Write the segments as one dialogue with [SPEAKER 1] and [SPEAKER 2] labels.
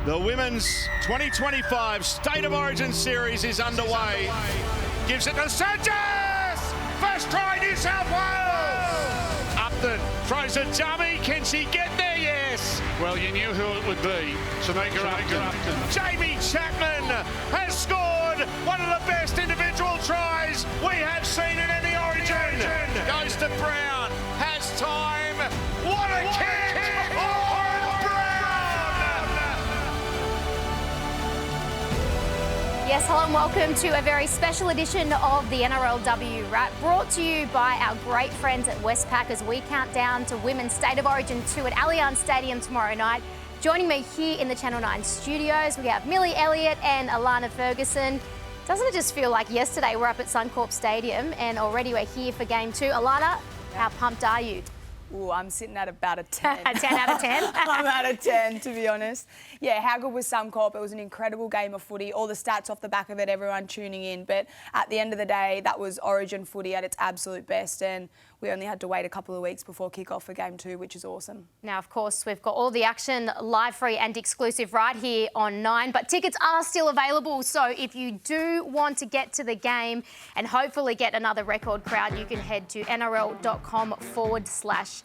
[SPEAKER 1] The Women's 2025 State of Origin Series is underway. Gives it to Sanchez! First try, New South Wales! Upton throws a dummy. Can she get there? Yes.
[SPEAKER 2] Well, you knew who it would be. Jamaica Upton.
[SPEAKER 1] Jamie Chapman has scored one of the best individual tries we have seen in any Origin. Goes to Brown. Has time. What a kick!
[SPEAKER 3] Yes, hello and welcome to a very special edition of the NRLW WRAP, brought to you by our great friends at Westpac as we count down to Women's State of Origin 2 at Allianz Stadium tomorrow night. Joining me here in the Channel 9 studios, we have Millie Elliott and Alana Ferguson. Doesn't it just feel like yesterday we're up at Suncorp Stadium and already we're here for Game 2? Alana, how pumped are you?
[SPEAKER 4] Ooh, I'm sitting at about a 10.
[SPEAKER 3] 10 out of 10?
[SPEAKER 4] I'm at a 10, to be honest. Yeah, how good was Suncorp? It was an incredible game of footy. All the stats off the back of it, everyone tuning in. But at the end of the day, that was Origin footy at its absolute best. And we only had to wait a couple of weeks before kick-off for Game 2, which is awesome.
[SPEAKER 3] Now, of course, we've got all the action live, free and exclusive right here on 9. But tickets are still available. So if you do want to get to the game and hopefully get another record crowd, you can head to nrl.com/tickets.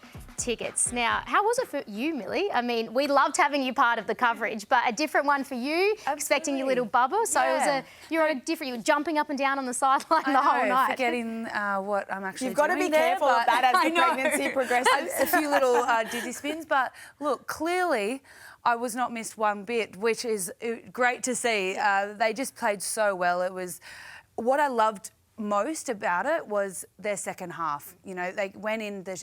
[SPEAKER 3] Now, how was it for you, Millie? I mean, we loved having you part of the coverage, but a different one for you,
[SPEAKER 5] Absolutely.
[SPEAKER 3] Expecting your little bubba. So
[SPEAKER 5] Yeah.
[SPEAKER 3] you were jumping up and down on the sideline the whole night.
[SPEAKER 5] Forgetting what I'm actually
[SPEAKER 4] You've got to
[SPEAKER 5] doing
[SPEAKER 4] be careful
[SPEAKER 5] there,
[SPEAKER 4] of that as
[SPEAKER 5] I
[SPEAKER 4] the
[SPEAKER 5] know.
[SPEAKER 4] pregnancy progresses.
[SPEAKER 5] A few little dizzy spins, but look, clearly I was not missed one bit, which is great to see. They just played so well. It was what I loved most about it was their second half. You know, they went in the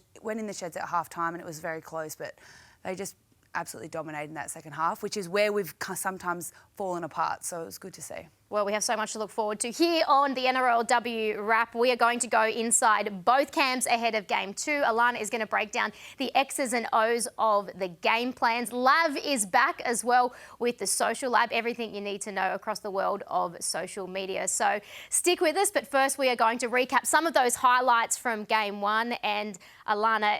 [SPEAKER 5] sheds at half time and it was very close, but they just absolutely dominated in that second half, which is where we've sometimes fallen apart. So it was good to see.
[SPEAKER 3] Well, we have so much to look forward to here on the NRLW WRAP. We are going to go inside both camps ahead of Game 2. Alana is going to break down the X's and O's of the game plans. Lav is back as well with the Social Lab, everything you need to know across the world of social media. So stick with us, but first we are going to recap some of those highlights from Game 1. And Alana,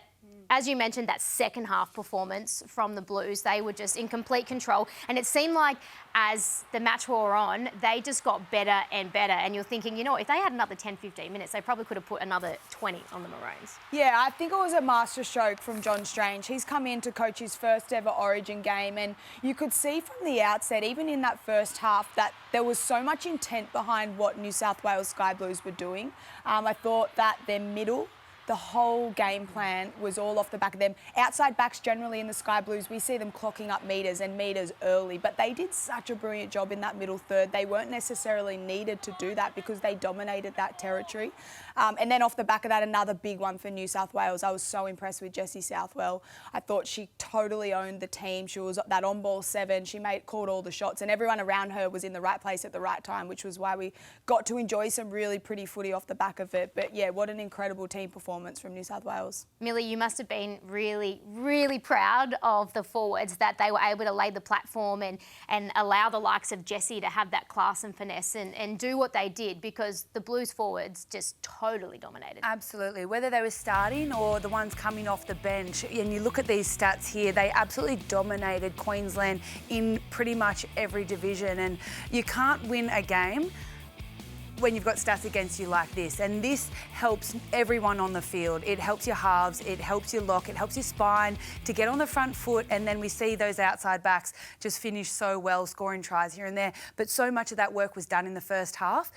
[SPEAKER 3] as you mentioned, that second half performance from the Blues, they were just in complete control. And it seemed like as the match wore on, they just got better and better. And you're thinking, you know, if they had another 10, 15 minutes, they probably could have put another 20 on the Maroons.
[SPEAKER 4] Yeah, I think it was a masterstroke from John Strange. He's come in to coach his first ever Origin game, and you could see from the outset, even in that first half, that there was so much intent behind what New South Wales Sky Blues were doing. I thought that their middle, the whole game plan was all off the back of them. Outside backs generally in the Sky Blues, we see them clocking up metres and metres early, but they did such a brilliant job in that middle third. They weren't necessarily needed to do that because they dominated that territory. And then off the back of that, another big one for New South Wales. I was so impressed with Jessie Southwell. I thought she totally owned the team. She was that on-ball 7. She called all the shots, and everyone around her was in the right place at the right time, which was why we got to enjoy some really pretty footy off the back of it. But yeah, what an incredible team performance from New South Wales.
[SPEAKER 3] Millie, you must have been really, really proud of the forwards that they were able to lay the platform and allow the likes of Jessie to have that class and finesse and do what they did, because the Blues forwards just totally dominated.
[SPEAKER 5] Absolutely. Whether they were starting or the ones coming off the bench, and you look at these stats here, they absolutely dominated Queensland in pretty much every division, and you can't win a game when you've got stats against you like this. And this helps everyone on the field. It helps your halves, it helps your lock, it helps your spine to get on the front foot, and then we see those outside backs just finish so well, scoring tries here and there. But so much of that work was done in the first half,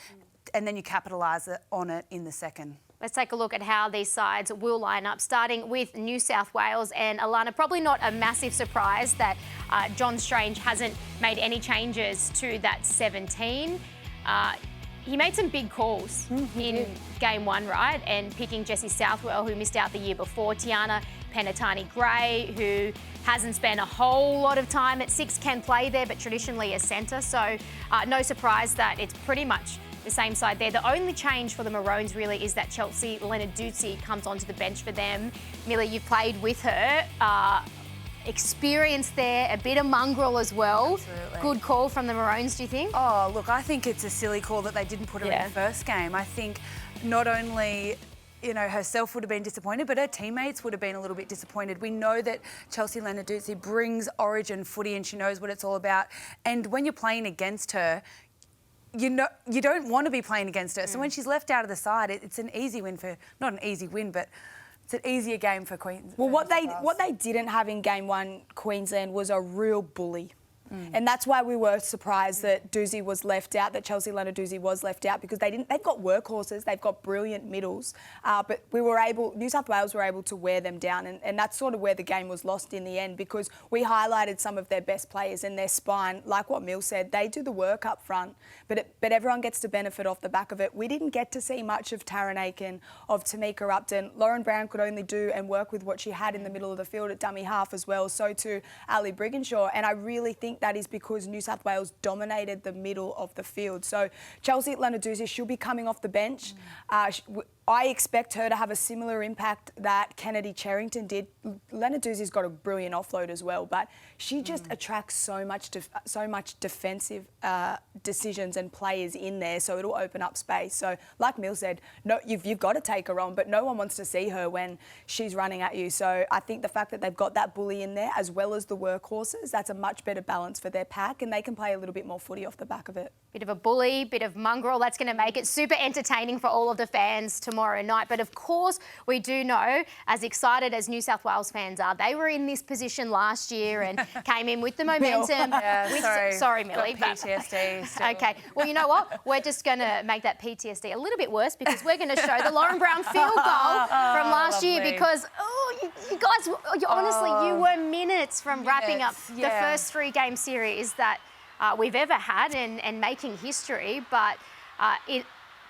[SPEAKER 5] and then you capitalise on it in the second.
[SPEAKER 3] Let's take a look at how these sides will line up, starting with New South Wales. And Alana, probably not a massive surprise that John Strange hasn't made any changes to that 17. He made some big calls in Game 1, right? And picking Jessie Southwell, who missed out the year before, Tiana Penatani-Gray, who hasn't spent a whole lot of time at 6, can play there, but traditionally a centre. So no surprise that it's pretty much the same side there. The only change for the Maroons really is that Chelsea Lenarduzzi comes onto the bench for them. Millie, you've played with her. Experience there, a bit of mongrel as well.
[SPEAKER 5] Absolutely.
[SPEAKER 3] Good call from the Maroons, do you think?
[SPEAKER 5] Oh, look, I think it's a silly call that they didn't put her in the first game. I think not only you know, herself would have been disappointed, but her teammates would have been a little bit disappointed. We know that Chelsea Lenarduzzi brings Origin footy and she knows what it's all about. And when you're playing against her, you know, you don't want to be playing against her. So when she's left out of the side, it's an easy win for, not an easy win, but it's an easier game for Queensland.
[SPEAKER 4] Well, what they didn't have in Game 1, Queensland, was a real bully. And that's why we were surprised that Doozy was left out, that Chelsea Lenarduzzi was left out, because they've got workhorses, they've got brilliant middles, but New South Wales were able to wear them down, and that's sort of where the game was lost in the end, because we highlighted some of their best players and their spine, like what Mill said, they do the work up front, but everyone gets to benefit off the back of it. We didn't get to see much of Taryn Aiken, of Tamika Upton. Lauren Brown could only do and work with what she had in the middle of the field at dummy half as well, so too Ali Brigginshaw, and I really think that is because New South Wales dominated the middle of the field. So Chelsea Lenarduzzi, she'll be coming off the bench. I expect her to have a similar impact that Kennedy Cherrington did. Lenarduzzi's got a brilliant offload as well, but she just attracts so much defensive decisions and players in there, so it'll open up space. So, like Mill said, no, you've got to take her on, but no one wants to see her when she's running at you. So I think the fact that they've got that bully in there, as well as the workhorses, that's a much better balance for their pack, and they can play a little bit more footy off the back of it.
[SPEAKER 3] Bit of a bully, bit of mongrel. That's going to make it super entertaining for all of the fans tomorrow night. But of course, we do know, as excited as New South Wales fans are, they were in this position last year and came in with the momentum. Sorry, Millie.
[SPEAKER 5] PTSD. Still.
[SPEAKER 3] Okay. Well, you know what? We're just going to make that PTSD a little bit worse, because we're going to show the Lauren Brown field goal from last year, because, you guys, honestly, you were minutes from wrapping up the first 3-game series that we've ever had and making history, but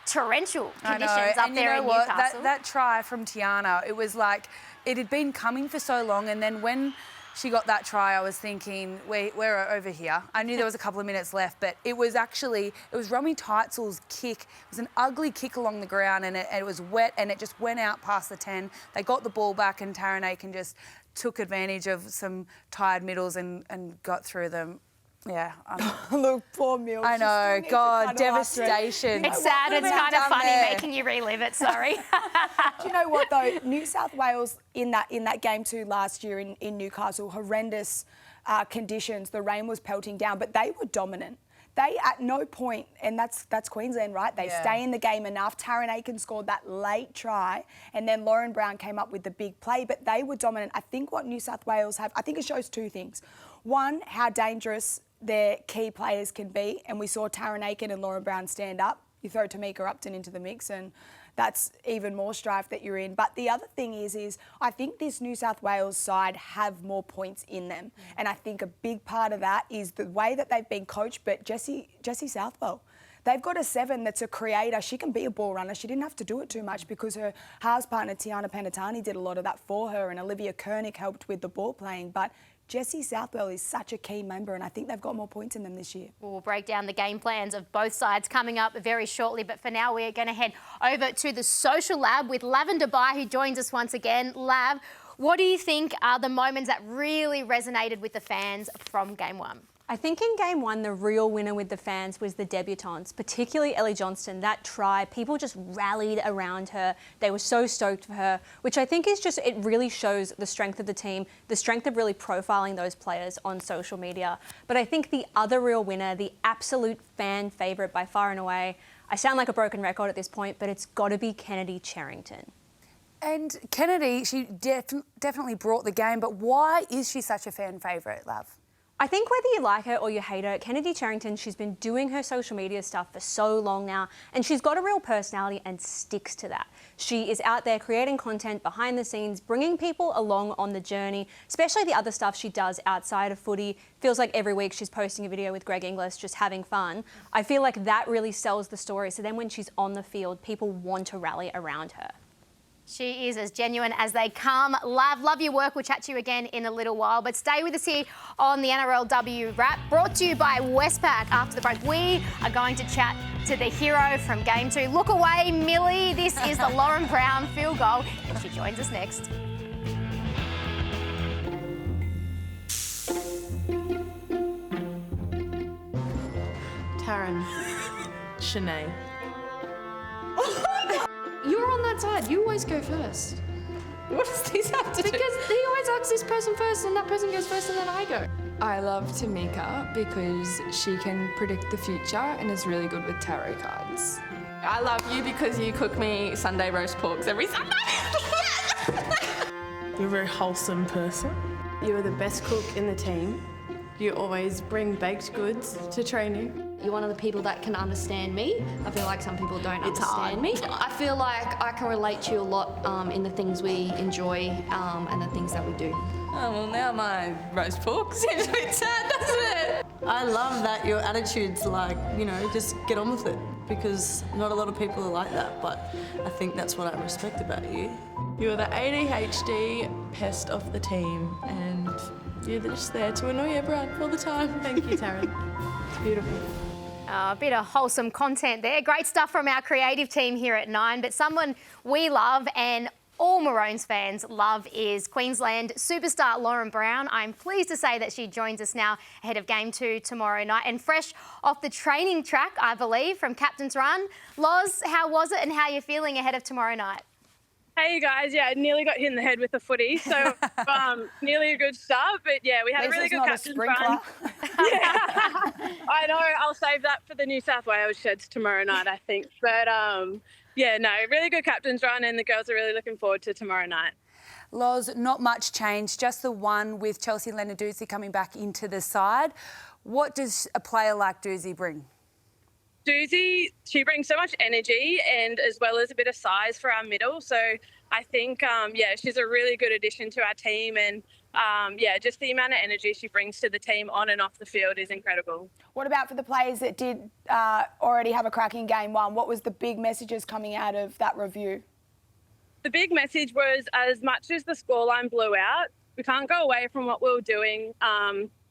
[SPEAKER 3] torrential conditions up there in Newcastle.
[SPEAKER 5] That try from Tiana, it was like it had been coming for so long, and then when she got that try, I was thinking, we're over here. I knew there was a couple of minutes left, but it was Romy Teitzel's kick. It was an ugly kick along the ground, and it was wet, and it just went out past the 10. They got the ball back, and Taryn Aiken just took advantage of some tired middles and got through them. Yeah.
[SPEAKER 4] Look, poor Mill.
[SPEAKER 5] I know. God, devastation.
[SPEAKER 3] It's sad. It's kind of funny making you relive it. Sorry.
[SPEAKER 4] Do you know what, though? New South Wales in that Game 2 last year in Newcastle, horrendous conditions. The rain was pelting down, but they were dominant. They, at no point, and that's Queensland, right? They stay in the game enough. Taryn Aiken scored that late try, and then Lauren Brown came up with the big play, but they were dominant. I think what New South Wales have, I think it shows two things. One, how dangerous their key players can be, and we saw Taryn Aiken and Lauren Brown stand up. You throw Tamika Upton into the mix, and that's even more strife that you're in. But the other thing is I think this New South Wales side have more points in them. And I think a big part of that is the way that they've been coached. But Jessie Southwell, they've got a 7 that's a creator. She can be a ball runner. She didn't have to do it too much because her halves partner, Tiana Penatani, did a lot of that for her, and Olivia Koenig helped with the ball playing. But Jessie Southwell is such a key member, and I think they've got more points in them this year.
[SPEAKER 3] We'll break down the game plans of both sides coming up very shortly, but for now we're going to head over to the social lab with Lavender Bai, who joins us once again. Lav, what do you think are the moments that really resonated with the fans from Game 1?
[SPEAKER 6] I think in Game 1, the real winner with the fans was the debutantes, particularly Ellie Johnston. That try, people just rallied around her. They were so stoked for her, which I think is just, it really shows the strength of the team, the strength of really profiling those players on social media. But I think the other real winner, the absolute fan favourite by far and away, I sound like a broken record at this point, but it's got to be Kennedy Cherrington.
[SPEAKER 5] And Kennedy, she definitely brought the game, but why is she such a fan favourite, Love?
[SPEAKER 6] I think whether you like her or you hate her, Kennedy Cherrington, she's been doing her social media stuff for so long now, and she's got a real personality and sticks to that. She is out there creating content behind the scenes, bringing people along on the journey, especially the other stuff she does outside of footy. Feels like every week she's posting a video with Greg Inglis, just having fun. I feel like that really sells the story. So then when she's on the field, people want to rally around her.
[SPEAKER 3] She is as genuine as they come. Love your work. We'll chat to you again in a little while. But stay with us here on the NRLW WRAP, brought to you by Westpac. After the break, we are going to chat to the hero from Game 2. Look away, Millie. This is the Lauren Brown field goal, and she joins us next.
[SPEAKER 7] Taryn. Shanae. You're on the that side. You always go first.
[SPEAKER 8] What does this have to do?
[SPEAKER 7] Because he always asks this person first, and that person goes first, and then I go.
[SPEAKER 9] I love Tamika because she can predict the future and is really good with tarot cards.
[SPEAKER 8] I love you because you cook me Sunday roast porks every Sunday.
[SPEAKER 10] You're a very wholesome person. You are the best cook in the team. You always bring baked goods to training.
[SPEAKER 7] You're one of the people that can understand me. I feel like some people don't understand me. I feel like I can relate to you a lot in the things we enjoy and the things that we do.
[SPEAKER 8] Oh, well, now my roast pork seems a bit sad, doesn't it?
[SPEAKER 10] I love that your attitude's like, you know, just get on with it, because not a lot of people are like that, but I think that's what I respect about you. You're the ADHD pest of the team, and you're just there to annoy everyone all the time. Thank you, Taryn. It's beautiful.
[SPEAKER 3] A bit of wholesome content there. Great stuff from our creative team here at 9, but someone we love and all Maroons fans love is Queensland superstar Lauren Brown. I'm pleased to say that she joins us now ahead of Game 2 tomorrow night, and fresh off the training track, I believe, from Captain's Run. Loz, how was it and how are you feeling ahead of tomorrow night?
[SPEAKER 11] Hey guys, yeah, I nearly got hit in the head with a footy, so nearly a good start, but yeah, we had a really good captain's run. Yeah. I know, I'll save that for the New South Wales sheds tomorrow night, I think. But yeah, no, really good captain's run, and the girls are really looking forward to tomorrow night.
[SPEAKER 5] Loz, not much change, just the one with Chelsea Lenarduzzi coming back into the side. What does a player like Doozy bring?
[SPEAKER 11] Doozy, she brings so much energy and as well as a bit of size for our middle. So I think, yeah, she's a really good addition to our team, and yeah, just the amount of energy she brings to the team on and off the field is incredible.
[SPEAKER 4] What about for the players that did already have a crack in Game 1? What was the big messages coming out of that review?
[SPEAKER 11] The big message was, as much as the scoreline blew out, we can't go away from what we were doing.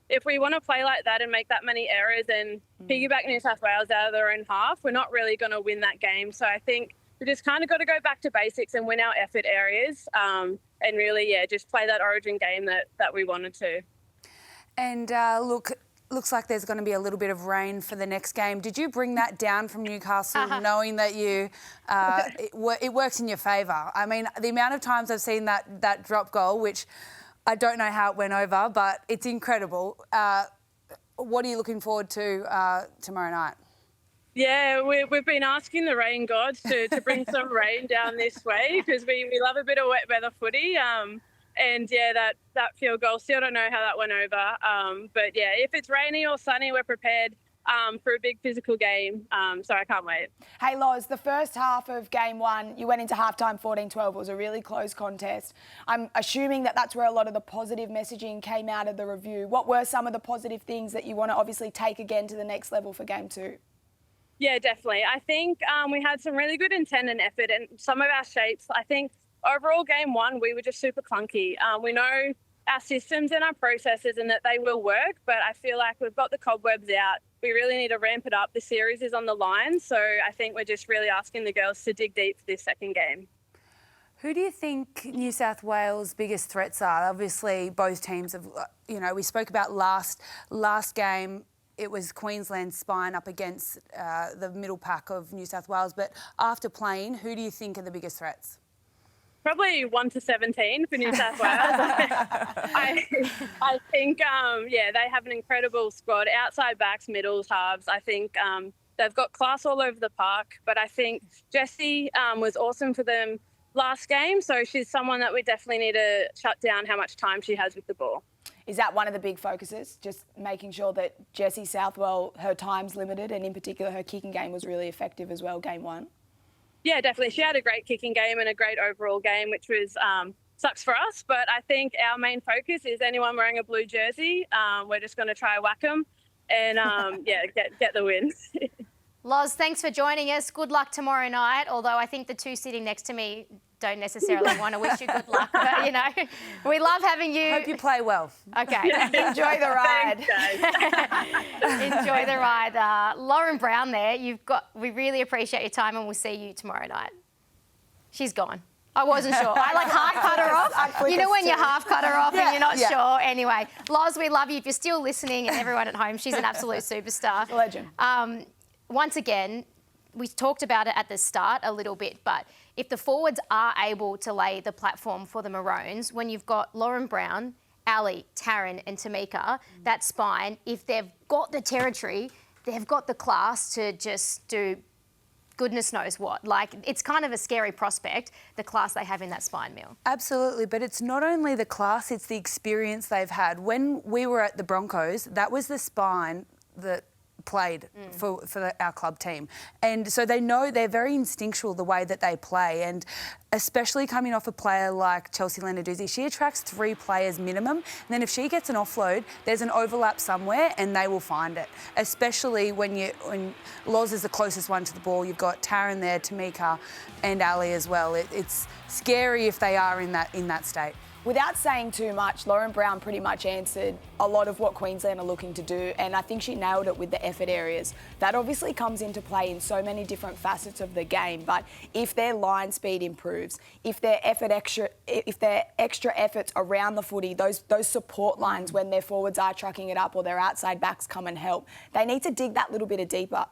[SPEAKER 11] If we want to play like that and make that many errors and piggyback New South Wales out of their own half, we're not really going to win that game. So I think we just kind of got to go back to basics and win our effort areas and really, yeah, just play that Origin game that we wanted to. And
[SPEAKER 5] look, looks like there's going to be a little bit of rain for the next game. Did you bring that down from Newcastle knowing that you it works in your favour? I mean, the amount of times I've seen that drop goal, which I don't know how it went over, but it's incredible. What are you looking forward to tomorrow night?
[SPEAKER 11] Yeah, we've been asking the rain gods to bring some rain down this way, because we love a bit of wet weather footy. And yeah, that field goal, still don't know how that went over. But yeah, if it's rainy or sunny, we're prepared for a big physical game. So I can't wait.
[SPEAKER 4] Hey Loz, the first half of Game 1, you went into halftime 14-12. It was a really close contest. I'm assuming that that's where a lot of the positive messaging came out of the review. What were some of the positive things that you want to obviously take again to the next level for Game 2?
[SPEAKER 11] Yeah, definitely. I think we had some really good intent and effort, and some of our shapes, I think overall Game 1, we were just super clunky. We know our systems and our processes and that they will work, but I feel like we've got the cobwebs out. We really need to ramp it up. The series is on the line, so I think we're just really asking the girls to dig deep for this second game.
[SPEAKER 5] Who do you think New South Wales' biggest threats are? Obviously, both teams have, you know, we spoke about last game. It was Queensland's spine up against the middle pack of New South Wales. But after playing, who do you think are the biggest threats?
[SPEAKER 11] Probably 1 to 17 for New South Wales. I think, yeah, they have an incredible squad. Outside backs, middles, halves. I think they've got class all over the park. But I think Jessie was awesome for them last game. So she's someone that we definitely need to shut down how much time she has with the ball.
[SPEAKER 4] Is that one of the big focuses, just making sure that Jessie Southwell, her time's limited, and in particular her kicking game was really effective as well, Game 1?
[SPEAKER 11] Yeah, definitely. She had a great kicking game and a great overall game, which was sucks for us. But I think our main focus is anyone wearing a blue jersey. We're just going to try whack them and, yeah, get the win.
[SPEAKER 3] Loz, thanks for joining us. Good luck tomorrow night, although I think the two sitting next to me don't necessarily want to wish you good luck, but, you know, we love having you.
[SPEAKER 5] Hope you play well.
[SPEAKER 3] Okay.
[SPEAKER 4] Enjoy the ride.
[SPEAKER 3] Thanks, Enjoy the ride. Lauren Brown there, we really appreciate your time, and we'll see you tomorrow night. She's gone. I wasn't sure. I half cut her off. You know when you half cut her off and you're not sure. Anyway, Loz, we love you. If you're still listening, and everyone at home, she's an absolute superstar.
[SPEAKER 4] Legend.
[SPEAKER 3] Once again, we talked about it at the start a little bit, but if the forwards are able to lay the platform for the Maroons, when you've got Lauren Brown, Ali, Taryn and Tamika, that spine, if they've got the territory, they've got the class to just do goodness knows what. Like, it's kind of a scary prospect, the class they have in that spine, Mill.
[SPEAKER 5] Absolutely, but it's not only the class, it's the experience they've had. When we were at the Broncos, that was the spine that played for our club team. And so they know, they're very instinctual the way that they play, and especially coming off a player like Chelsea Lenarduzzi, she attracts 3 players minimum, and then if she gets an offload, there's an overlap somewhere and they will find it. Especially when Loz is the closest one to the ball, you've got Taryn there, Tamika and Ali as well. It's scary if they are in that state.
[SPEAKER 4] Without saying too much, Lauren Brown pretty much answered a lot of what Queensland are looking to do, and I think she nailed it with the effort areas. That obviously comes into play in so many different facets of the game, but if their line speed improves, if their extra efforts around the footy, those support lines when their forwards are trucking it up or their outside backs come and help, they need to dig that little bit deeper.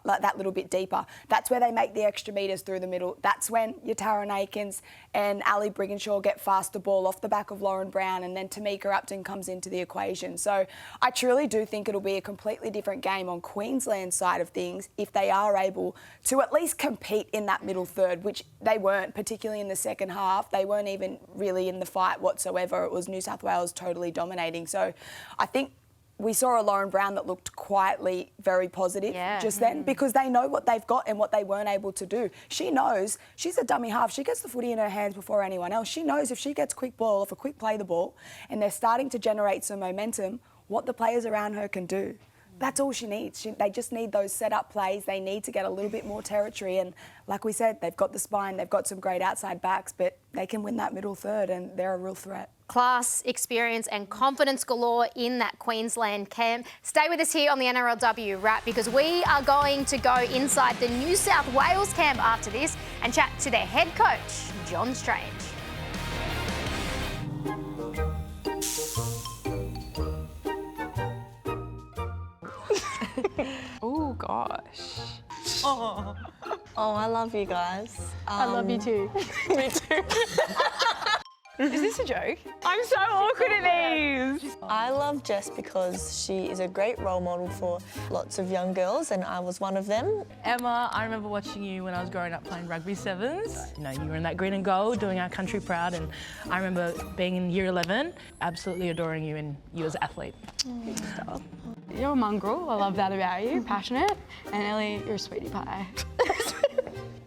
[SPEAKER 4] That's where they make the extra metres through the middle. That's when your Taryn Aikens and Ali Brigginshaw get faster ball off the back of Lauren Brown, and then Tamika Upton comes into the equation. So I truly do think it'll be a completely different game on Queensland's side of things if they are able to at least compete in that middle third, which they weren't, particularly in the second half. They weren't even really in the fight whatsoever. It was New South Wales totally dominating. So I think we saw a Lauren Brown that looked quietly very positive just then, because they know what they've got and what they weren't able to do. She knows, she's a dummy half. She gets the footy in her hands before anyone else. She knows if she gets quick ball, if a quick play the ball, and they're starting to generate some momentum, what the players around her can do. That's all she needs. They just need those set-up plays. They need to get a little bit more territory. And like we said, they've got the spine, they've got some great outside backs, but they can win that middle third and they're a real threat.
[SPEAKER 3] Class, experience and confidence galore in that Queensland camp. Stay with us here on the NRLW Wrap, because we are going to go inside the New South Wales camp after this and chat to their head coach, John Strange.
[SPEAKER 8] Oh gosh.
[SPEAKER 10] Oh, I love you guys.
[SPEAKER 8] I love you too. Me too. Is this a joke? I'm so awkward at these.
[SPEAKER 10] I love Jess because she is a great role model for lots of young girls, and I was one of them.
[SPEAKER 12] Emma, I remember watching you when I was growing up playing rugby sevens. You know, you were in that green and gold doing our country proud, and I remember being in year 11, absolutely adoring you and you as an athlete.
[SPEAKER 8] You're a mongrel. I love that about you. Passionate. And Ellie, you're a sweetie pie.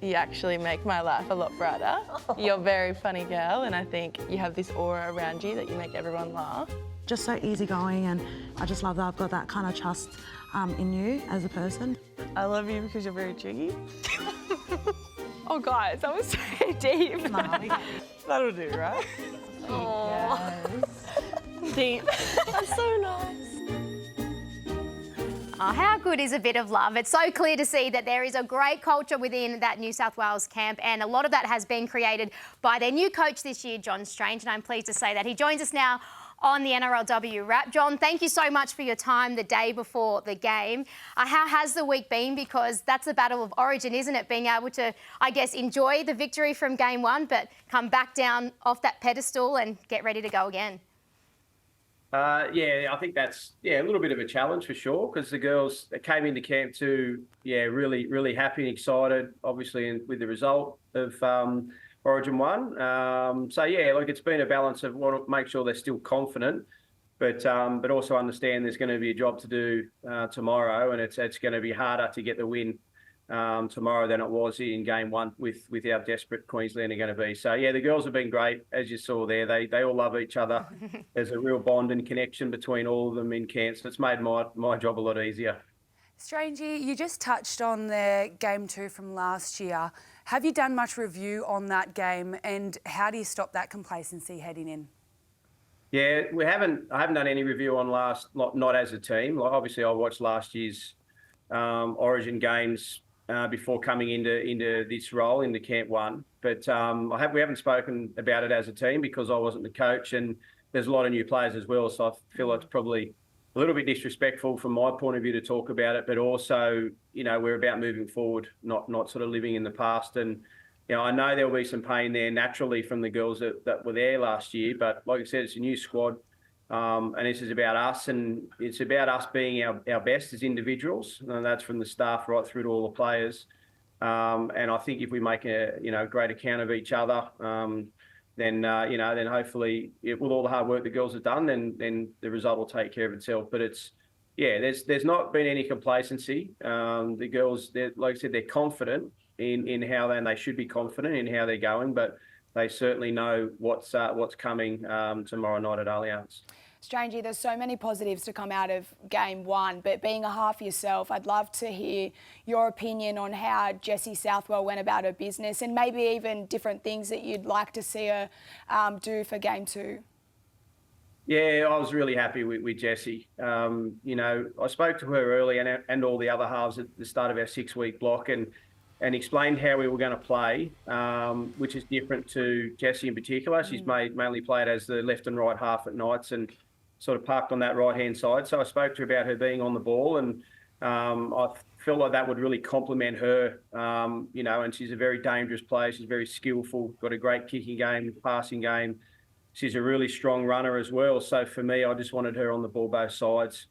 [SPEAKER 13] You actually make my life a lot brighter. You're a very funny girl, and I think you have this aura around you that you make everyone laugh.
[SPEAKER 14] Just so easygoing, and I just love that I've got that kind of trust in you as a person.
[SPEAKER 13] I love you because you're very cheeky.
[SPEAKER 8] Oh, guys, that was so deep.
[SPEAKER 13] That'll do, right?
[SPEAKER 8] Oh,
[SPEAKER 13] yes.
[SPEAKER 8] Deep.
[SPEAKER 10] That's so nice.
[SPEAKER 3] Oh, how good is a bit of love? It's so clear to see that there is a great culture within that New South Wales camp, and a lot of that has been created by their new coach this year, John Strange, and I'm pleased to say that he joins us now on the NRLW Wrap. John, thank you so much for your time the day before the game. How has the week been? Because that's the battle of origin, isn't it? Being able to, I guess, enjoy the victory from game one, but come back down off that pedestal and get ready to go again.
[SPEAKER 15] Yeah, I think that's a little bit of a challenge for sure, because the girls came into camp too, really, really happy and excited, obviously, with the result of Origin 1. Look, it's been a balance of want to make sure they're still confident, but also understand there's going to be a job to do tomorrow, and it's going to be harder to get the win tomorrow than it was in game one with how desperate Queensland are going to be. So, the girls have been great, as you saw there. They all love each other. There's a real bond and connection between all of them in camp, so it's made my job a lot easier.
[SPEAKER 5] Strangey, you just touched on the Game 2 from last year. Have you done much review on that game, and how do you stop that complacency heading in?
[SPEAKER 15] Yeah, I haven't done any review on not as a team. Like, obviously, I watched last year's Origin games before coming into this role into Camp 1. But we haven't spoken about it as a team because I wasn't the coach, and there's a lot of new players as well. So I feel it's probably a little bit disrespectful from my point of view to talk about it, but also, you know, we're about moving forward, not sort of living in the past. And, you know, I know there'll be some pain there naturally from the girls that were there last year, but like I said, it's a new squad. And this is about us, and it's about us being our best as individuals, and that's from the staff right through to all the players. And I think if we make a great account of each other, then hopefully with all the hard work the girls have done, then the result will take care of itself. But there's not been any complacency. The girls, like I said, they're confident in how they should be confident in how they're going, but they certainly know what's coming tomorrow night at Allianz.
[SPEAKER 4] Strangey, there's so many positives to come out of Game 1, but being a half yourself, I'd love to hear your opinion on how Jessie Southwell went about her business, and maybe even different things that you'd like to see her do for Game 2.
[SPEAKER 15] Yeah, I was really happy with Jessie. I spoke to her early and all the other halves at the start of our 6-week block and explained how we were going to play, which is different to Jessie in particular. She's mainly played as the left and right half at nights and sort of parked on that right-hand side. So I spoke to her about her being on the ball, and I felt like that would really complement her, and she's a very dangerous player. She's very skillful, got a great kicking game, passing game. She's a really strong runner as well. So for me, I just wanted her on the ball both sides.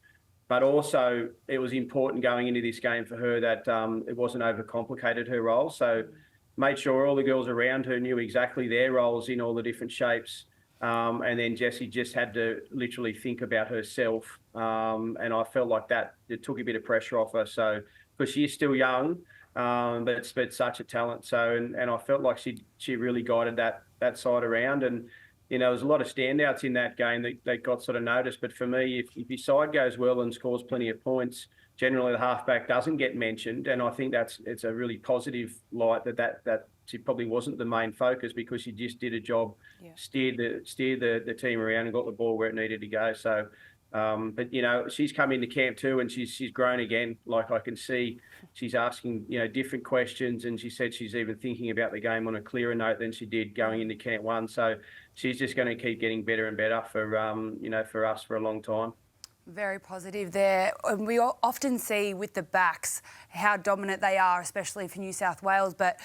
[SPEAKER 15] But also, it was important going into this game for her that it wasn't overcomplicated, her role. So made sure all the girls around her knew exactly their roles in all the different shapes. And then Jessie just had to literally think about herself. And I felt like that it took a bit of pressure off her. So, because she is still young, but such a talent. So, and I felt like she really guided that side around. And, there was a lot of standouts in that game that got sort of noticed. But for me, if your side goes well and scores plenty of points, generally the halfback doesn't get mentioned. And I think it's a really positive light that she probably wasn't the main focus, because she just did a job, steered the team around and got the ball where it needed to go. So, but she's come into camp too, and she's grown again. Like, I can see she's asking different questions, and she said she's even thinking about the game on a clearer note than she did going into camp 1. So she's just going to keep getting better and better for us for a long time.
[SPEAKER 5] Very positive there. And we often see with the backs how dominant they are, especially for New South Wales. But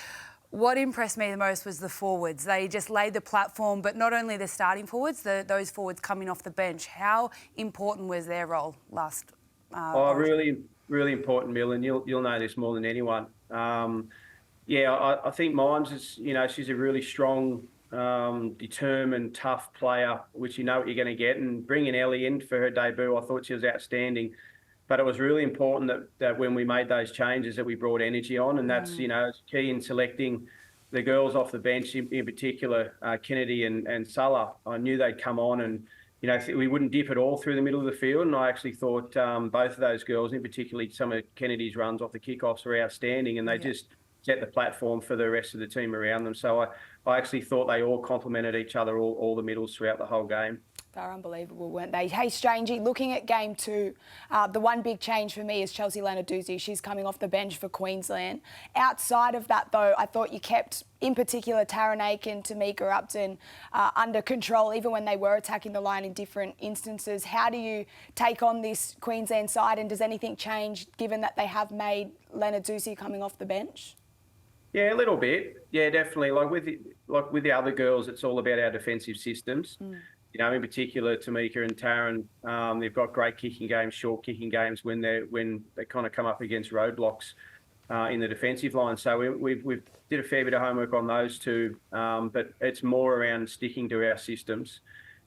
[SPEAKER 5] what impressed me the most was the forwards. They just laid the platform, but not only the starting forwards, those forwards coming off the bench. How important was their role last?
[SPEAKER 15] Really, really important, Mill, and you'll know this more than anyone. I think Mimes is, she's a really strong, determined, tough player, which you know what you're going to get. And bringing Ellie in for her debut, I thought she was outstanding. But it was really important that when we made those changes that we brought energy on, and that's key in selecting the girls off the bench, in particular Kennedy and Sulla. I knew they'd come on, and we wouldn't dip at all through the middle of the field. And I actually thought both of those girls, in particular some of Kennedy's runs off the kickoffs, were outstanding, and they just set the platform for the rest of the team around them. So I actually thought they all complemented each other, all the middles throughout the whole game.
[SPEAKER 4] They're unbelievable, weren't they? Hey, Strangey, looking at Game 2, the one big change for me is Chelsea Lenarduzzi. She's coming off the bench for Queensland. Outside of that, though, I thought you kept, in particular, Taryn Aiken, Tamika Upton under control, even when they were attacking the line in different instances. How do you take on this Queensland side, and does anything change given that they have made Lenarduzzi coming off the bench?
[SPEAKER 15] Yeah, a little bit. Yeah, definitely. Like with the other girls, it's all about our defensive systems. In particular, Tamika and Taryn, they've got great kicking games, short kicking games when they kind of come up against roadblocks in the defensive line. So we've did a fair bit of homework on those two, but it's more around sticking to our systems.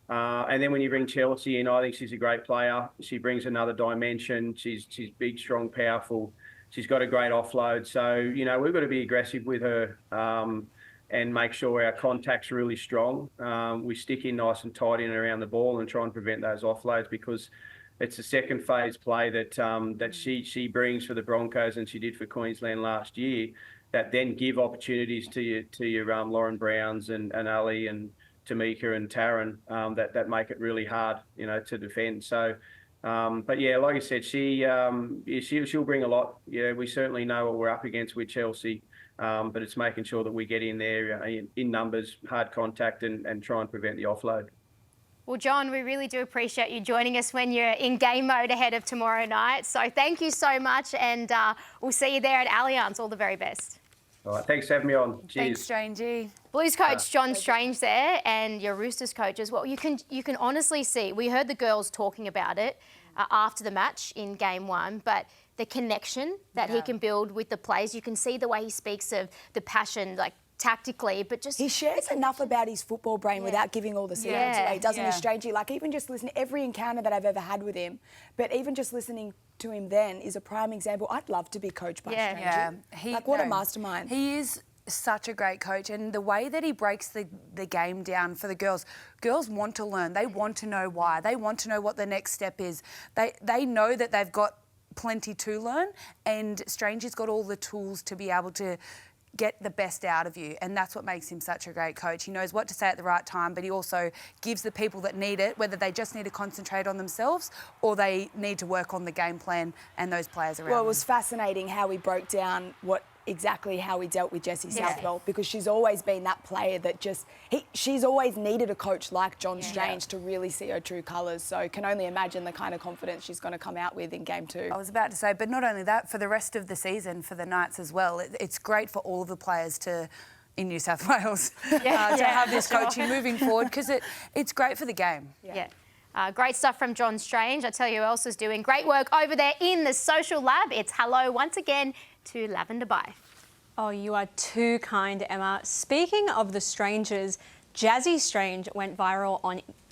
[SPEAKER 15] And then when you bring Chelsea in, I think she's a great player. She brings another dimension. She's big, strong, powerful. She's got a great offload. So, we've got to be aggressive with her and make sure our contact's really strong. We stick in nice and tight in and around the ball and try and prevent those offloads, because it's a second phase play that she brings for the Broncos, and she did for Queensland last year, that then give opportunities to your Lauren Browns and Ali and Tamika and Taryn that make it really hard, to defend. So, but yeah, like I said, she'll bring a lot. Yeah, we certainly know what we're up against with Chelsea, but it's making sure that we get in there in numbers, hard contact, and try and prevent the offload.
[SPEAKER 3] Well, John, we really do appreciate you joining us when you're in game mode ahead of tomorrow night. So thank you so much, and we'll see you there at Allianz. All the very best.
[SPEAKER 15] All right, thanks for having me on. Cheers.
[SPEAKER 5] Thanks, Strangey.
[SPEAKER 3] Blues coach John Strange there, and your Roosters coach as well. You can honestly see, we heard the girls talking about it after the match in game 1, but the connection that he can build with the players, you can see the way he speaks of the passion, like tactically, but just...
[SPEAKER 4] He shares enough about his football brain without giving all the secrets away, doesn't he, Strangey? Like, even just listening, every encounter that I've ever had with him, but even just listening to him then is a prime example. I'd love to be coached by Strangey. Like, what a mastermind.
[SPEAKER 5] He is such a great coach, and the way that he breaks the game down for the girls want to learn. They want to know why. They want to know what the next step is. They know that they've got plenty to learn, and Strangey's got all the tools to be able to get the best out of you, and that's what makes him such a great coach. He knows what to say at the right time, but he also gives the people that need it, whether they just need to concentrate on themselves or they need to work on the game plan and those players around
[SPEAKER 4] Well, it was fascinating how he broke down exactly how he dealt with Jessie Southwell, because she's always been that player that she's always needed a coach like John Strange to really see her true colours. So can only imagine the kind of confidence she's going to come out with in game 2.
[SPEAKER 5] I was about to say, but not only that, for the rest of the season, for the Knights as well, it's great for all of the players in New South Wales to have this coaching moving forward, because it's great for the game.
[SPEAKER 3] Great stuff from John Strange. I tell you who else is doing great work over there in the social lab. It's hello once again to Lavender Bay.
[SPEAKER 6] Oh, you are too kind, Emma. Speaking of the strangers, Jazzy Strange went viral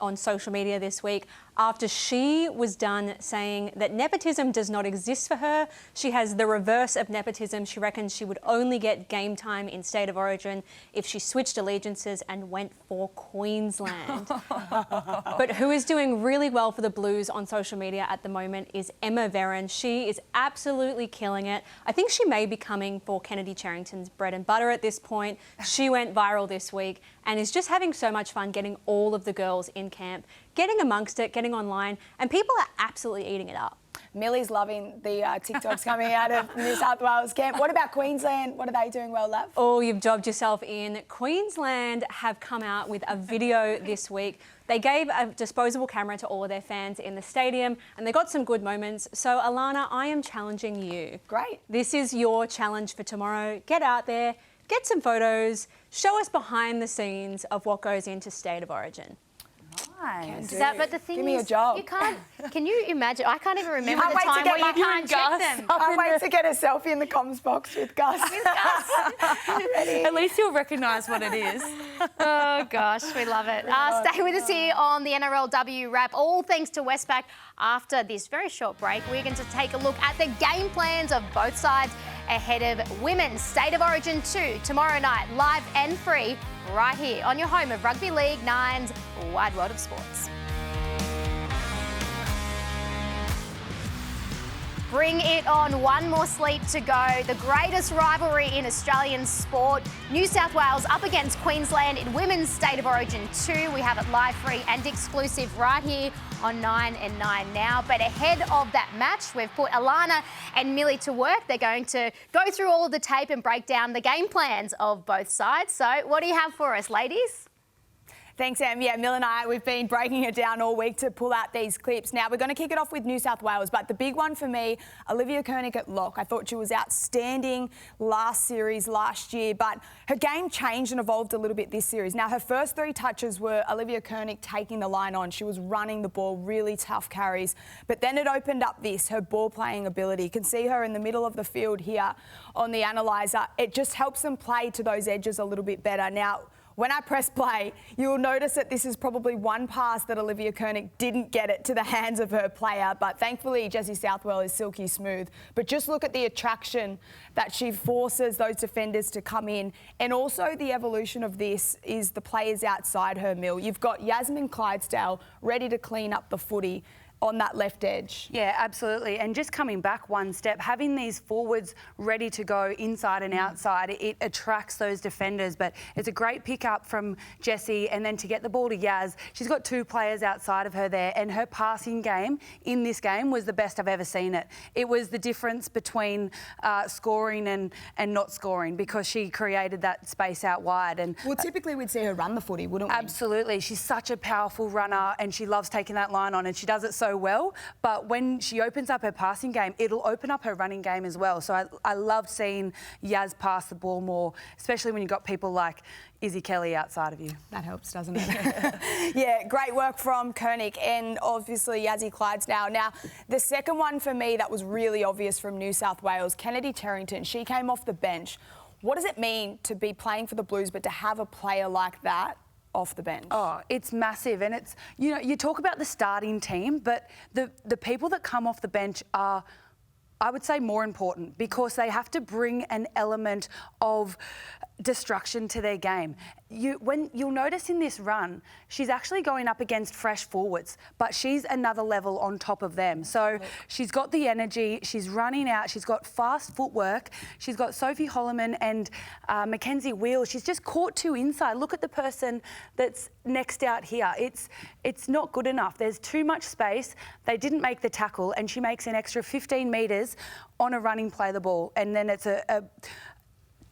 [SPEAKER 6] on social media this week after she was done saying that nepotism does not exist for her. She has the reverse of nepotism. She reckons she would only get game time in State of Origin if she switched allegiances and went for Queensland. But who is doing really well for the Blues on social media at the moment is Emma Verren. She is absolutely killing it. I think she may be coming for Kennedy Charrington's bread and butter at this point. She went viral this week and is just having so much fun getting all of the girls in camp, getting amongst it, getting online, and people are absolutely eating it up.
[SPEAKER 4] Millie's loving the TikToks coming out of New South Wales camp. What about Queensland? What are they doing well, Lav?
[SPEAKER 6] Oh, you've jobbed yourself in. Queensland have come out with a video this week. They gave a disposable camera to all of their fans in the stadium, and they got some good moments. So, Alana, I am challenging you.
[SPEAKER 4] Great.
[SPEAKER 6] This is your challenge for tomorrow. Get out there, get some photos, show us behind the scenes of what goes into State of Origin.
[SPEAKER 5] Nice.
[SPEAKER 3] But the thing
[SPEAKER 4] Give me
[SPEAKER 3] is,
[SPEAKER 4] a job.
[SPEAKER 3] you can't. Can you imagine? I can't even remember
[SPEAKER 4] can't
[SPEAKER 3] the
[SPEAKER 4] wait to
[SPEAKER 3] time
[SPEAKER 4] get
[SPEAKER 3] where you can't check them.
[SPEAKER 4] I wait to get a selfie in the comms box with Gus.
[SPEAKER 5] At least you'll recognise what it is.
[SPEAKER 3] Oh gosh, we love it. Stay with us here on the NRLW wrap. All thanks to Westpac. After this very short break, we're going to take a look at the game plans of both sides ahead of Women's State of Origin 2 tomorrow night, live and free, right here on your home of Rugby League 9's Wide World of Sports. Bring it on, one more sleep to go. The greatest rivalry in Australian sport. New South Wales up against Queensland in Women's State of Origin 2. We have it live, free and exclusive right here on 9 and 9 now. But ahead of that match, we've put Alana and Millie to work. They're going to go through all of the tape and break down the game plans of both sides. So what do you have for us, ladies?
[SPEAKER 4] Thanks, Em. Yeah, Mill and I, we've been breaking it down all week to pull out these clips. Now, we're going to kick it off with New South Wales, but the big one for me, Olivia Koenig at lock. I thought she was outstanding last series, last year, but her game changed and evolved a little bit this series. Now, her first 3 touches were Olivia Koenig taking the line on. She was running the ball, really tough carries, but then it opened up her ball playing ability. You can see her in the middle of the field here on the analyzer. It just helps them play to those edges a little bit better. Now, when I press play, you'll notice that this is probably one pass that Olivia Koenig didn't get it to the hands of her player, but thankfully Jessie Southwell is silky smooth. But just look at the attraction that she forces those defenders to come in, and also the evolution of this is the players outside her, Mill. You've got Yasmin Clydesdale ready to clean up the footy. on that left edge.
[SPEAKER 5] Yeah, absolutely. And just coming back one step, having these forwards ready to go inside and outside, it attracts those defenders. But it's a great pick up from Jessie, and then to get the ball to Yaz. She's got two players outside of her there, and her passing game in this game was the best I've ever seen it. It was the difference between scoring and not scoring, because she created that space out wide. And
[SPEAKER 4] well, typically we'd see her run the footy, wouldn't we?
[SPEAKER 5] Absolutely. She's such a powerful runner, and she loves taking that line on, and she does it so well. But when she opens up her passing game, it'll open up her running game as well. So I love seeing Yaz pass the ball more, especially when you've got people like Izzy Kelly outside of you.
[SPEAKER 4] That helps, doesn't it? Yeah, great work from Koenig and obviously Yazzie Clydesdale. Now, the second one for me that was really obvious from New South Wales, Kennedy Terrington. She came off the bench. What does it mean to be playing for the Blues but to have a player like that off the bench?
[SPEAKER 5] Oh, it's massive. And it's, you know, you talk about the starting team, but the people that come off the bench are, I would say, more important, because they have to bring an element of destruction to their game. You'll notice in this run, she's actually going up against fresh forwards, but she's another level on top of them. So she's got the energy, she's running out, she's got fast footwork, she's got Sophie Holloman and Mackenzie Wheel. She's just caught two inside. Look at the person that's next out here. It's not good enough. There's too much space. They didn't make the tackle, and she makes an extra 15 metres on a running play the ball, and then it's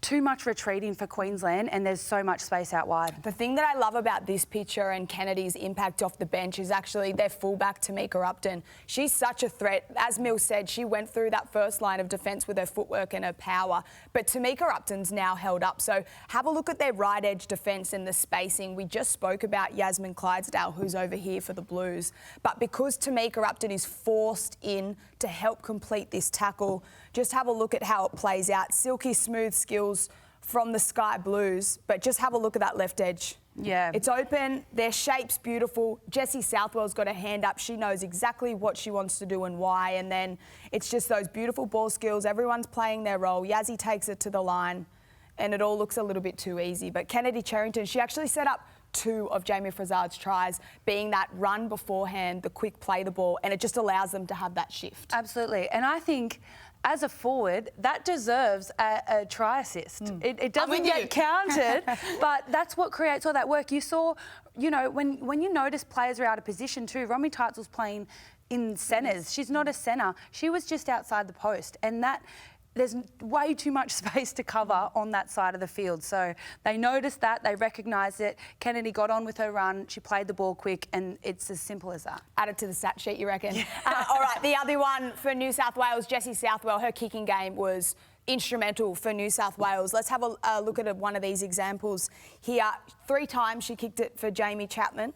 [SPEAKER 5] too much retreating for Queensland, and there's so much space out wide.
[SPEAKER 4] The thing that I love about this picture and Kennedy's impact off the bench is actually their fullback, Tamika Upton. She's such a threat. As Mill said, she went through that first line of defence with her footwork and her power, but Tamika Upton's now held up. So have a look at their right edge defence and the spacing. We just spoke about Yasmin Clydesdale, who's over here for the Blues, but because Tamika Upton is forced in to help complete this tackle, just have a look at how it plays out. Silky smooth skills from the Sky Blues, but just have a look at that left edge.
[SPEAKER 5] Yeah.
[SPEAKER 4] It's open, their shape's beautiful. Jessie Southwell's got a hand up. She knows exactly what she wants to do and why, and then it's just those beautiful ball skills. Everyone's playing their role. Yazzie takes it to the line, and it all looks a little bit too easy. But Kennedy Terrington, she actually set up two of Jamie Frazzard's tries, being that run beforehand, the quick play the ball, and it just allows them to have that shift.
[SPEAKER 5] Absolutely. And I think as a forward, that deserves a try assist. It doesn't get counted, but that's what creates all that work. You saw, you know, when you notice players are out of position too, Romy Teitzel's playing in centres. She's not a centre. She was just outside the post, and that there's way too much space to cover on that side of the field. So they noticed that, they recognised it. Kennedy got on with her run, she played the ball quick, and it's as simple as that.
[SPEAKER 4] Add it to the stat sheet, you reckon? Yeah. All right, the other one for New South Wales, Jessie Southwell, her kicking game was instrumental for New South Wales. Let's have a look at one of these examples here. 3 times she kicked it for Jamie Chapman,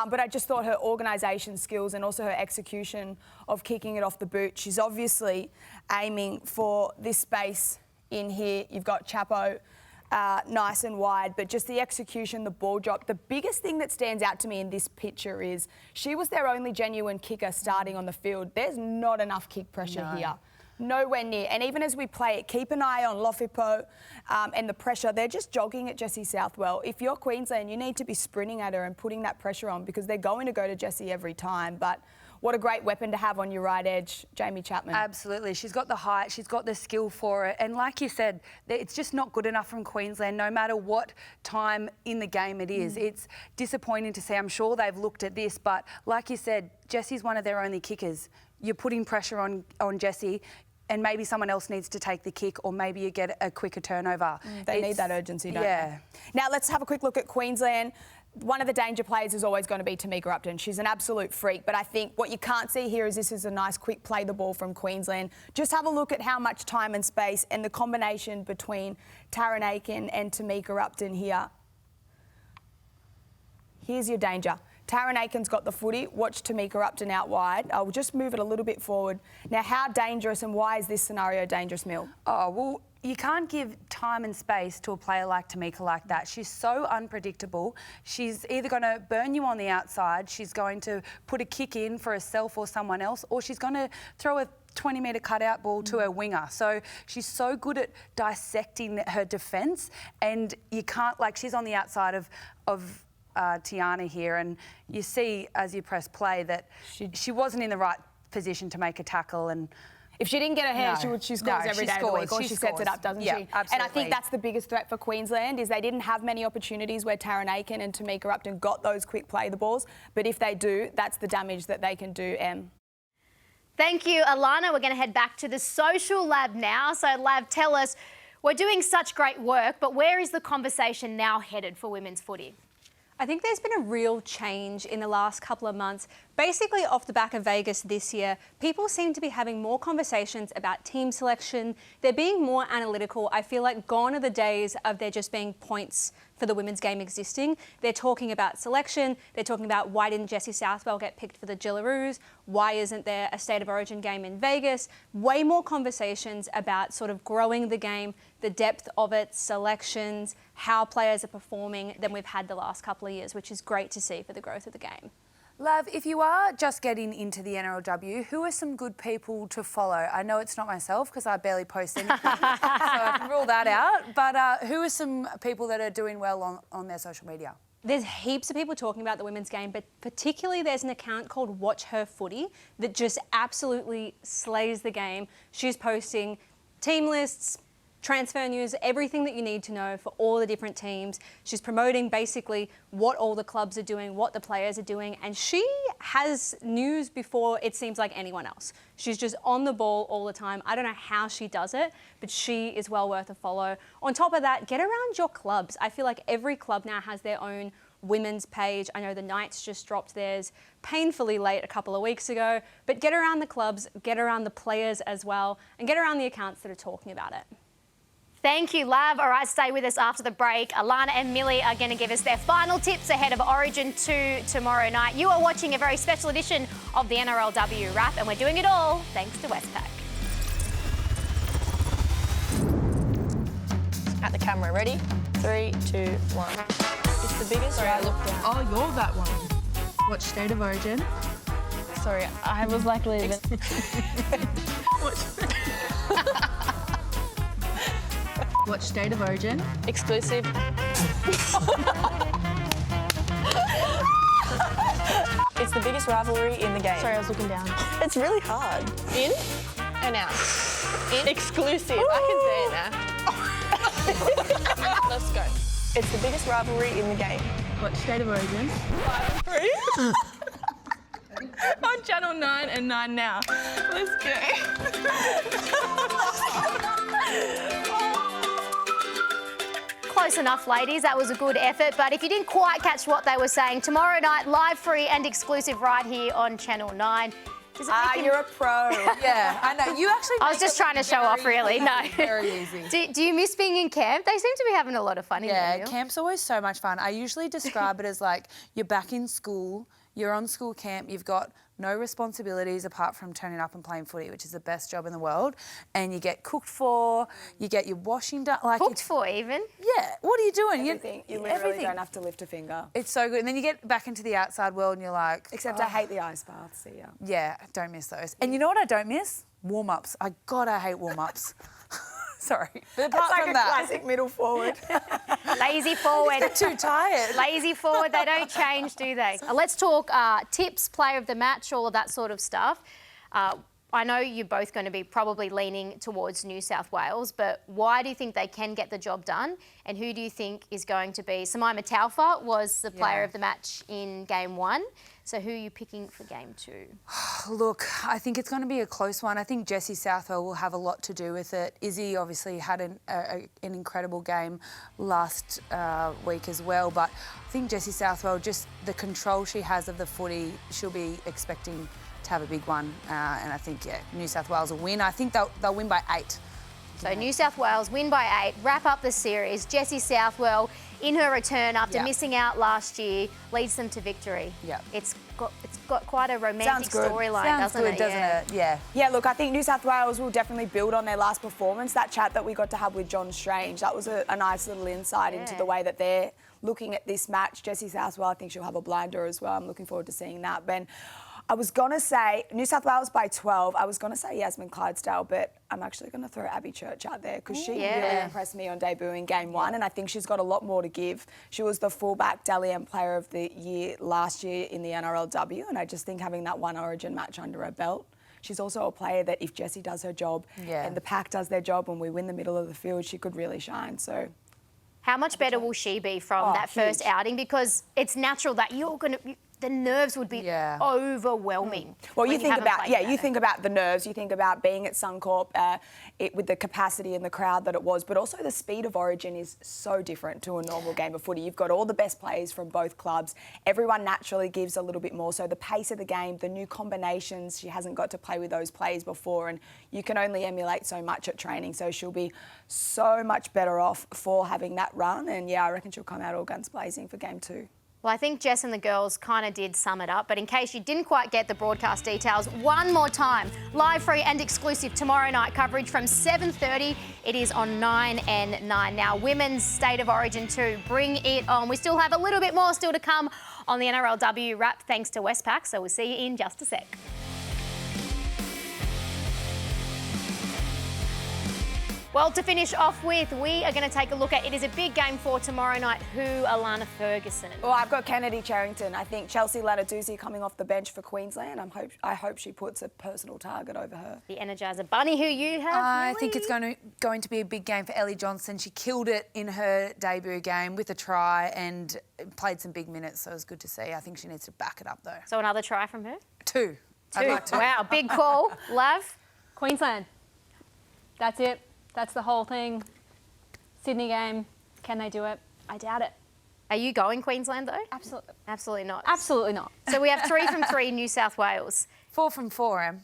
[SPEAKER 4] but I just thought her organisation skills and also her execution of kicking it off the boot. She's obviously aiming for this space in here. You've got Chapo nice and wide, but just the execution, the ball drop. The biggest thing that stands out to me in this picture is she was their only genuine kicker starting on the field. There's not enough kick pressure here. Nowhere near. And even as we play it, keep an eye on Lofipo and the pressure. They're just jogging at Jessie Southwell. If you're Queensland, you need to be sprinting at her and putting that pressure on, because they're going to go to Jessie every time. But what a great weapon to have on your right edge, Jamie Chapman.
[SPEAKER 5] Absolutely. She's got the height, she's got the skill for it. And like you said, it's just not good enough from Queensland, no matter what time in the game it is. It's disappointing to see. I'm sure they've looked at this, but like you said, Jessie's one of their only kickers. You're putting pressure on Jessie, and maybe someone else needs to take the kick, or maybe you get a quicker turnover.
[SPEAKER 4] They need that urgency, don't they? Now let's have a quick look at Queensland. One of the danger players is always going to be Tamika Upton. She's an absolute freak, but I think what you can't see here is this is a nice quick play the ball from Queensland. Just have a look at how much time and space and the combination between Taryn Aiken and Tamika Upton here. Here's your danger. Taryn Aiken's got the footy. Watch Tamika Upton out wide. I'll just move it a little bit forward. Now, how dangerous and why is this scenario dangerous, Mill?
[SPEAKER 5] Oh, well, you can't give time and space to a player like Tamika like that. She's so unpredictable. She's either going to burn you on the outside, she's going to put a kick in for herself or someone else, or she's going to throw a 20-metre cutout ball to her winger. So she's so good at dissecting her defence, and you can't, like, she's on the outside of Tiana here, and you see as you press play that she wasn't in the right position to make a tackle. And
[SPEAKER 4] if she didn't get her hair, she scores every day of the week, or she sets it up, doesn't she?
[SPEAKER 5] Absolutely.
[SPEAKER 4] And I think that's the biggest threat for Queensland, is they didn't have many opportunities where Taryn Aiken and Tamika Upton got those quick play the balls. But if they do, that's the damage that they can do, Em.
[SPEAKER 3] Thank you, Alana. We're going to head back to the social lab now. So, Lab, tell us, we're doing such great work, but where is the conversation now headed for women's footy?
[SPEAKER 6] I think there's been a real change in the last couple of months. Basically, off the back of Vegas this year, people seem to be having more conversations about team selection. They're being more analytical. I feel like gone are the days of there just being points for the women's game existing. They're talking about selection. They're talking about why didn't Jessie Southwell get picked for the Jillaroos? Why isn't there a State of Origin game in Vegas? Way more conversations about sort of growing the game, the depth of it, selections, how players are performing than we've had the last couple of years, which is great to see for the growth of the game.
[SPEAKER 5] Lav, if you are just getting into the NRLW, who are some good people to follow? I know it's not myself because I barely post anything, so I can rule that out. But who are some people that are doing well on their social media?
[SPEAKER 6] There's heaps of people talking about the women's game, but particularly there's an account called Watch Her Footy that just absolutely slays the game. She's posting team lists, transfer news, everything that you need to know for all the different teams. She's promoting basically what all the clubs are doing, what the players are doing, and she has news before it seems like anyone else. She's just on the ball all the time. I don't know how she does it, but she is well worth a follow. On top of that, get around your clubs. I feel like every club now has their own women's page. I know the Knights just dropped theirs painfully late a couple of weeks ago, but get around the clubs, get around the players as well, and get around the accounts that are talking about it.
[SPEAKER 3] Thank you, Lav. All right, stay with us after the break. Alana and Millie are going to give us their final tips ahead of Origin 2 tomorrow night. You are watching a very special edition of the NRLW WRAP, and we're doing it all thanks to Westpac.
[SPEAKER 13] At the camera, ready? 3, 2, 1. It's the biggest. Sorry, I looked down.
[SPEAKER 16] Oh, you're that one. Watch State of Origin.
[SPEAKER 13] Sorry, I was like leaving.
[SPEAKER 16] Watch State of Origin.
[SPEAKER 13] Exclusive. It's the biggest rivalry in the game. Sorry, I was looking down. It's really hard. In and out. In. Exclusive. Ooh. I can say it now. Let's go. It's the biggest rivalry in the game.
[SPEAKER 16] Watch State of Origin.
[SPEAKER 13] 5 and 3. On Channel 9 and 9 now. Let's go.
[SPEAKER 3] Close enough, ladies. That was a good effort. But if you didn't quite catch what they were saying, tomorrow night, live, free and exclusive right here on Channel 9.
[SPEAKER 4] You're a pro.
[SPEAKER 5] Yeah, I know. You actually.
[SPEAKER 3] I was just trying to show off, really. No.
[SPEAKER 5] Very easy.
[SPEAKER 3] Do you miss being in camp? They seem to be having a lot of fun in there.
[SPEAKER 5] Yeah, camp's always so much fun. I usually describe it as like you're back in school, you're on school camp, you've got no responsibilities apart from turning up and playing footy, which is the best job in the world. And you get cooked for, you get your washing done. Like
[SPEAKER 3] cooked for even?
[SPEAKER 5] Yeah. What are you doing?
[SPEAKER 4] Everything. You literally don't have to lift a finger.
[SPEAKER 5] It's so good. And then you get back into the outside world and you're like...
[SPEAKER 4] Except I hate the ice baths, see ya.
[SPEAKER 5] Yeah, don't miss those. And you know what I don't miss? Warm-ups. I hate warm-ups. Sorry. But apart
[SPEAKER 4] it's
[SPEAKER 5] from
[SPEAKER 4] like
[SPEAKER 5] that,
[SPEAKER 4] a classic middle forward.
[SPEAKER 3] Lazy forward.
[SPEAKER 5] Too tired.
[SPEAKER 3] Lazy forward. They don't change, do they? Let's talk tips, player of the match, all of that sort of stuff. I know you're both going to be probably leaning towards New South Wales, but why do you think they can get the job done? And who do you think is going to be? Samaima Taufa was the player of the match in Game 1. So who are you picking for Game 2?
[SPEAKER 5] Look, I think it's going to be a close one. I think Jessie Southwell will have a lot to do with it. Izzy obviously had an incredible game last week as well, but I think Jessie Southwell, just the control she has of the footy, she'll be expecting to have a big one. And I think, New South Wales will win. I think they'll win by 8.
[SPEAKER 3] So New South Wales win by 8, wrap up the series. Jessie Southwell, in her return after missing out last year, leads them to victory.
[SPEAKER 5] Yeah.
[SPEAKER 3] It's got quite a romantic storyline, doesn't it?
[SPEAKER 5] Doesn't it? Yeah.
[SPEAKER 4] Yeah, look, I think New South Wales will definitely build on their last performance. That chat that we got to have with John Strange, that was a nice little insight into the way that they're looking at this match. Jessie Southwell, I think she'll have a blinder as well. I'm looking forward to seeing that. Ben, I was going to say New South Wales by 12. I was going to say Yasmin Clydesdale, but I'm actually going to throw Abby Church out there because she really impressed me on debuting Game 1, and I think she's got a lot more to give. she was the fullback Dally M Player of the Year last year in the NRLW, and I just think having that one Origin match under her belt. She's also a player that if Jessie does her job and the pack does their job and we win the middle of the field, she could really shine. So,
[SPEAKER 3] how much better will she be from that first outing? Because it's natural that you're going to... The nerves would be overwhelming.
[SPEAKER 4] Well, you think about you think about the nerves. You think about being at Suncorp with the capacity and the crowd that it was, but also the speed of Origin is so different to a normal game of footy. You've got all the best players from both clubs. Everyone naturally gives a little bit more. So the pace of the game, the new combinations, she hasn't got to play with those players before, and you can only emulate so much at training. So she'll be so much better off for having that run. And yeah, I reckon she'll come out all guns blazing for Game 2.
[SPEAKER 3] Well, I think Jess and the girls kind of did sum it up, but in case you didn't quite get the broadcast details, one more time, live, free and exclusive tomorrow night coverage from 7:30. It is on 9 and 9. Now, Women's State of Origin 2, bring it on. We still have a little bit more still to come on the NRLW wrap, thanks to Westpac, so we'll see you in just a sec. Well, to finish off with, we are going to take a look at, it is a big game for tomorrow night. Who, Alana Ferguson?
[SPEAKER 4] Well, I've got Kennedy Charrington. I think Chelsea Lenarduzzi coming off the bench for Queensland. I hope she puts a personal target over her.
[SPEAKER 3] The Energizer Bunny, who you have,
[SPEAKER 5] I think it's going to be a big game for Ellie Johnson. She killed it in her debut game with a try and played some big minutes, so it was good to see. I think she needs to back it up, though.
[SPEAKER 3] So another try from her?
[SPEAKER 5] Two. I'd like to.
[SPEAKER 3] Wow, big call. Lav?
[SPEAKER 6] Queensland. That's it. That's the whole thing. Sydney game. Can they do it? I doubt it.
[SPEAKER 3] Are you going Queensland, though?
[SPEAKER 6] Absolutely.
[SPEAKER 3] Absolutely not.
[SPEAKER 6] Absolutely not.
[SPEAKER 3] So we have 3 from 3 New South Wales.
[SPEAKER 5] 4 from 4, Em.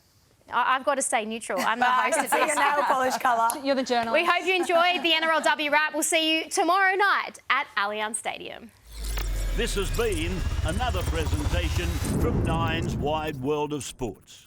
[SPEAKER 3] I've got to stay neutral. I'm the host of this.
[SPEAKER 4] Your nail polish colour.
[SPEAKER 6] You're the journalist.
[SPEAKER 3] We hope you enjoyed the NRLW wrap. We'll see you tomorrow night at Allianz Stadium.
[SPEAKER 17] This has been another presentation from Nine's Wide World of Sports.